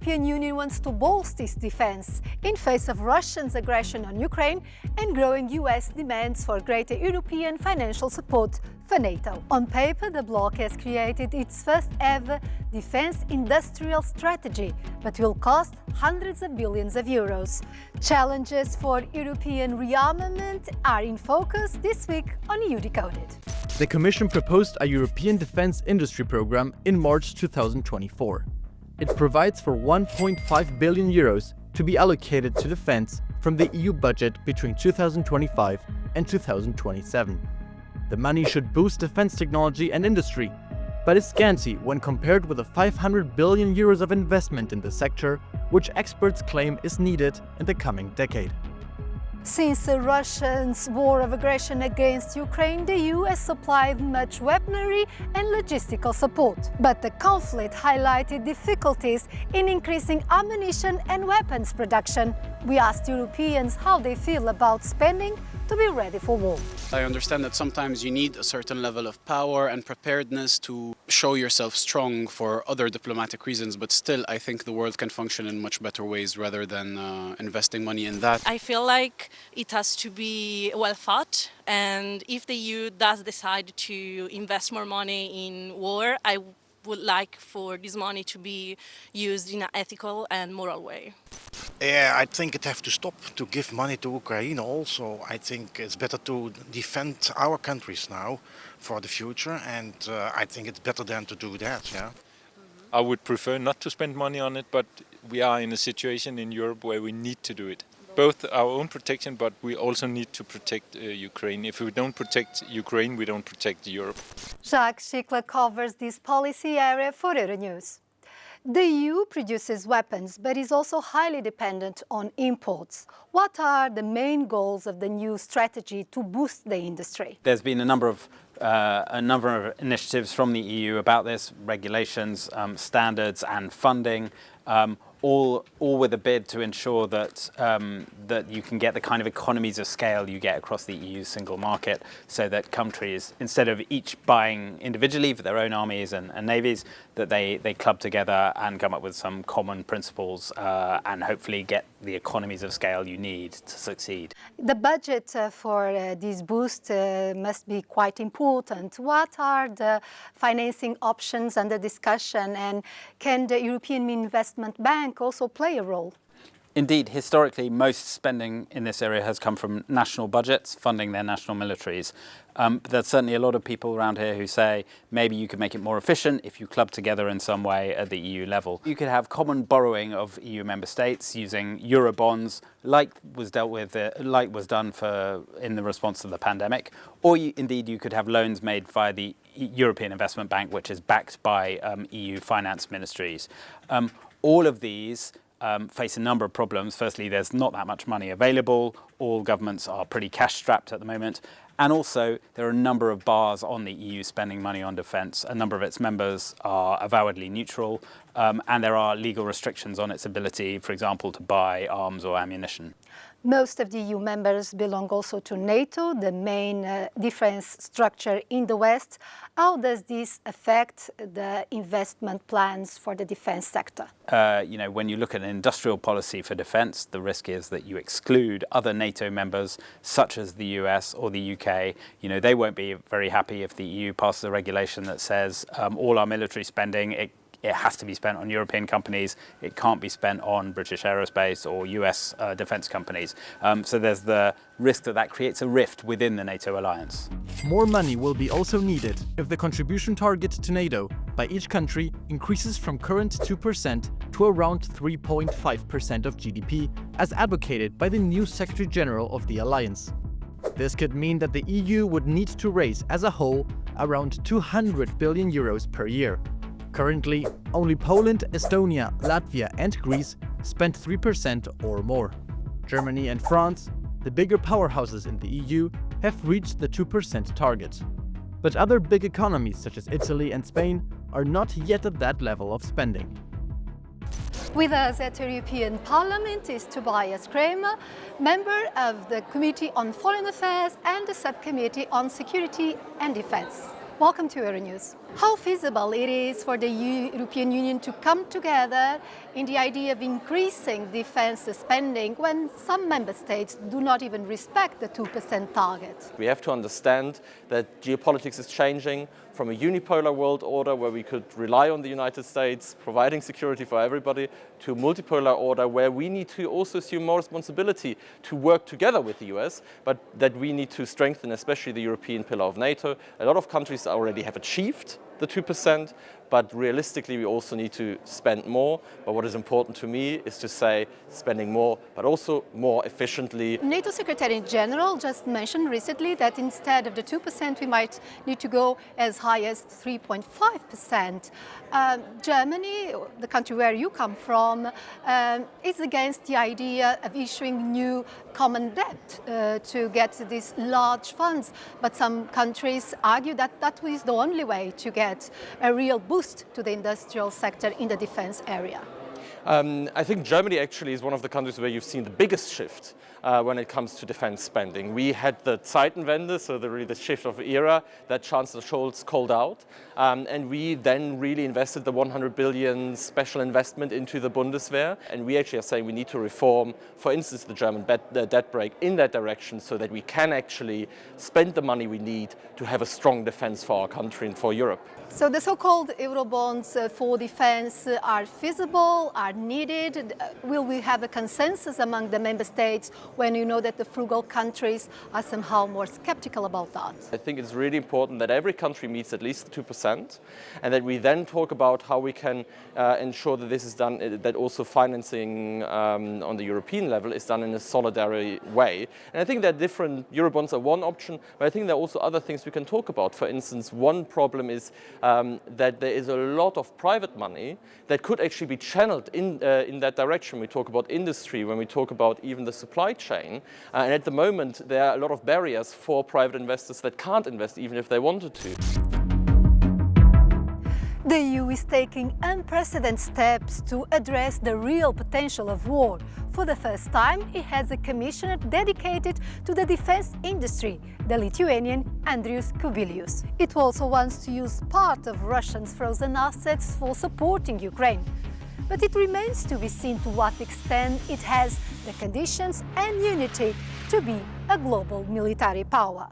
European Union wants to bolster its defense in face of Russia's aggression on Ukraine and growing US demands for greater European financial support for NATO. On paper, the bloc has created its first ever defense industrial strategy, but will cost hundreds of billions of euros. Challenges for European rearmament are in focus this week on EU Decoded. The Commission proposed a European defense industry program in March 2024. It provides for 1.5 billion euros to be allocated to defense from the EU budget between 2025 and 2027. The money should boost defense technology and industry, but is scanty when compared with the 500 billion euros of investment in the sector, which experts claim is needed in the coming decade. Since Russia's war of aggression against Ukraine, the EU has supplied much weaponry and logistical support. But the conflict highlighted difficulties in increasing ammunition and weapons production. We asked Europeans how they feel about spending to be ready for war. I understand that sometimes you need a certain level of power and preparedness to show yourself strong for other diplomatic reasons, but still I think the world can function in much better ways rather than investing money in that. I feel like it has to be well thought, and if the EU does decide to invest more money in war, I would like for this money to be used in an ethical and moral way. Yeah, I think it have to stop to give money to Ukraine also. I think it's better to defend our countries now for the future, and I think it's better than to do that, yeah. I would prefer not to spend money on it, but we are in a situation in Europe where we need to do it. Both our own protection, but we also need to protect Ukraine. If we don't protect Ukraine, we don't protect Europe. Jacques Schicler covers this policy area for Euronews. The EU produces weapons, but is also highly dependent on imports. What are the main goals of the new strategy to boost the industry? There's been a number of initiatives from the EU about this, regulations, standards and funding, all with a bid to ensure that that you can get the kind of economies of scale you get across the EU single market, so that countries, instead of each buying individually for their own armies and navies, that they club together and come up with some common principles and hopefully get the economies of scale you need to succeed. The budget for this boost must be quite important. What are the financing options under discussion, and can the European Investment Bank also play a role? Indeed, historically, most spending in this area has come from national budgets funding their national militaries. But there's certainly a lot of people around here who say maybe you could make it more efficient if you club together in some way at the EU level. You could have common borrowing of EU member states using Eurobonds, like was done in the response to the pandemic, or indeed you could have loans made via the European Investment Bank, which is backed by EU finance ministries. All of these face a number of problems. Firstly, there's not that much money available. All governments are pretty cash-strapped at the moment. And also, there are a number of bars on the EU spending money on defence. A number of its members are avowedly neutral, and there are legal restrictions on its ability, for example, to buy arms or ammunition. Most of the EU members belong also to NATO, the main defense structure in the West. How does this affect the investment plans for the defense sector? When you look at an industrial policy for defense, the risk is that you exclude other NATO members, such as the US or the UK. They won't be very happy if the EU passes a regulation that says all our military spending, it has to be spent on European companies. It can't be spent on British aerospace or US defence companies. So there's the risk that creates a rift within the NATO alliance. More money will be also needed if the contribution target to NATO by each country increases from current 2% to around 3.5% of GDP, as advocated by the new Secretary General of the alliance. This could mean that the EU would need to raise as a whole around 200 billion euros per year. Currently, only Poland, Estonia, Latvia and Greece spend 3% or more. Germany and France, the bigger powerhouses in the EU, have reached the 2% target. But other big economies such as Italy and Spain are not yet at that level of spending. With us at the European Parliament is Tobias Kramer, member of the Committee on Foreign Affairs and the Subcommittee on Security and Defence. Welcome to Euronews. How feasible it is for the European Union to come together in the idea of increasing defense spending when some member states do not even respect the 2% target? We have to understand that geopolitics is changing from a unipolar world order where we could rely on the United States providing security for everybody to a multipolar order where we need to also assume more responsibility to work together with the US, but that we need to strengthen especially the European pillar of NATO. A lot of countries already have achieved the 2%, but realistically we also need to spend more. But what is important to me is to say spending more, but also more efficiently. NATO Secretary General just mentioned recently that instead of the 2%, we might need to go as high as 3.5%. Germany, the country where you come from, is against the idea of issuing new common debt to get these large funds. But some countries argue that that is the only way to get a real boost to the industrial sector in the defense area. I think Germany actually is one of the countries where you've seen the biggest shift when it comes to defense spending. We had the Zeitenwende, so the shift of era that Chancellor Scholz called out, and we then really invested the 100 billion special investment into the Bundeswehr, and we actually are saying we need to reform, for instance, the German debt brake in that direction so that we can actually spend the money we need to have a strong defense for our country and for Europe. So the so-called Eurobonds for defense are feasible, are needed. Will we have a consensus among the member states when you know that the frugal countries are somehow more skeptical about that? I think it's really important that every country meets at least 2% and that we then talk about how we can ensure that this is done, that also financing on the European level is done in a solidary way. And I think that different Eurobonds are one option, but I think there are also other things we can talk about. For instance, one problem is that there is a lot of private money that could actually be channeled in that direction. We talk about industry, when we talk about even the supply chain. And at the moment, there are a lot of barriers for private investors that can't invest even if they wanted to. The EU is taking unprecedented steps to address the real potential of war. For the first time, it has a commissioner dedicated to the defense industry, the Lithuanian Andrius Kubilius. It also wants to use part of Russia's frozen assets for supporting Ukraine. But it remains to be seen to what extent it has the conditions and unity to be a global military power.